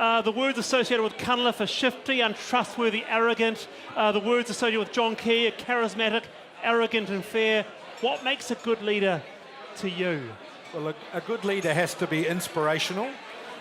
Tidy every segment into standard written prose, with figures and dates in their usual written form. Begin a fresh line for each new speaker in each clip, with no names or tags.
The words associated with Cunliffe are shifty, untrustworthy, arrogant. The words associated with John Key are charismatic, arrogant and fair. What makes a good leader to you?
Well, a good leader has to be inspirational,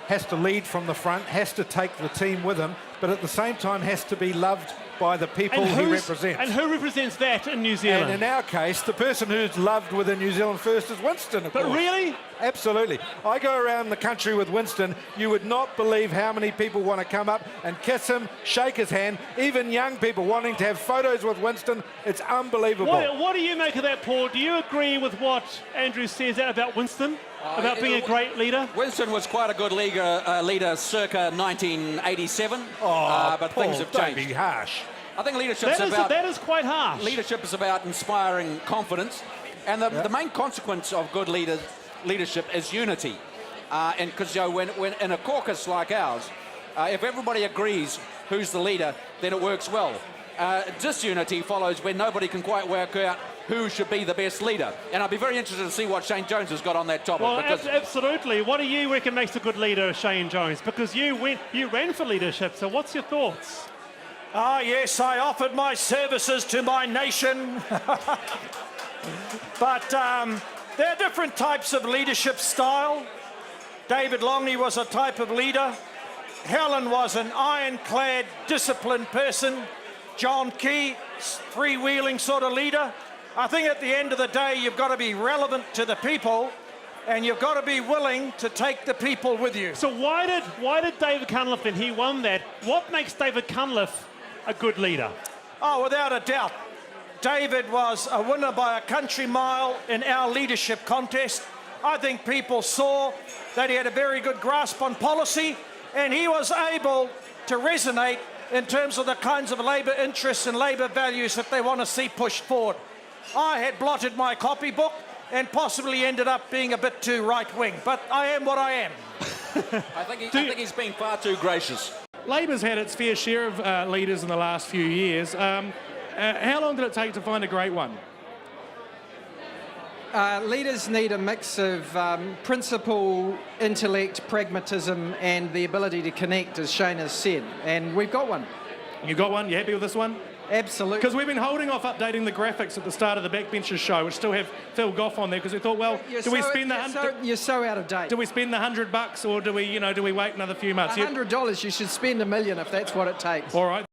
has to lead from the front, has to take the team with him, but at the same time has to be loved by the people he represents.
And who represents that in New Zealand?
And in our case, the person who's loved within New Zealand first is Winston, of course.
But really?
Absolutely. I go around the country with Winston. You would not believe how many people want to come up and kiss him, shake his hand, even young people wanting to have photos with Winston. It's unbelievable.
What do you make of that, Paul? Do you agree with what Andrew says about Winston, about being a great leader?
Winston was quite a good leader circa 1987, but
Paul,
things have changed.
Don't be harsh.
I think that
is quite harsh.
Leadership is about inspiring confidence, and the main consequence of good leadership is unity. And because when in a caucus like ours, if everybody agrees who's the leader, then it works well. Disunity follows when nobody can quite work out who should be the best leader. And I'd be very interested to see what Shane Jones has got on that topic.
Well, absolutely. What do you reckon makes a good leader, Shane Jones? Because you ran for leadership, so what's your thoughts?
Yes, I offered my services to my nation. But there are different types of leadership style. David Longley was a type of leader. Helen was an ironclad, disciplined person. John Key, freewheeling sort of leader. I think at the end of the day, you've got to be relevant to the people, and you've got to be willing to take the people with you.
So why did David Cunliffe, and he won that, what makes David Cunliffe a good leader?
Oh, without a doubt. David was a winner by a country mile in our leadership contest. I think people saw that he had a very good grasp on policy, and he was able to resonate in terms of the kinds of Labour interests and Labour values that they want to see pushed forward. I had blotted my copybook and possibly ended up being a bit too right-wing, but I am what I am.
I think he's being far too gracious.
Labor's had its fair share of leaders in the last few years. How long did it take to find a great one?
Leaders need a mix of principle, intellect, pragmatism, and the ability to connect, as Shane has said. And we've got one.
You got one? You happy with this one?
Absolutely.
Because we've been holding off updating the graphics at the start of the Backbenchers show, which still have Phil Goff on there, because we thought, well, we spend
You're so out of date.
Do we spend the $100, or do we wait another few months?
$100, you should spend $1 million if that's what it takes.
All right.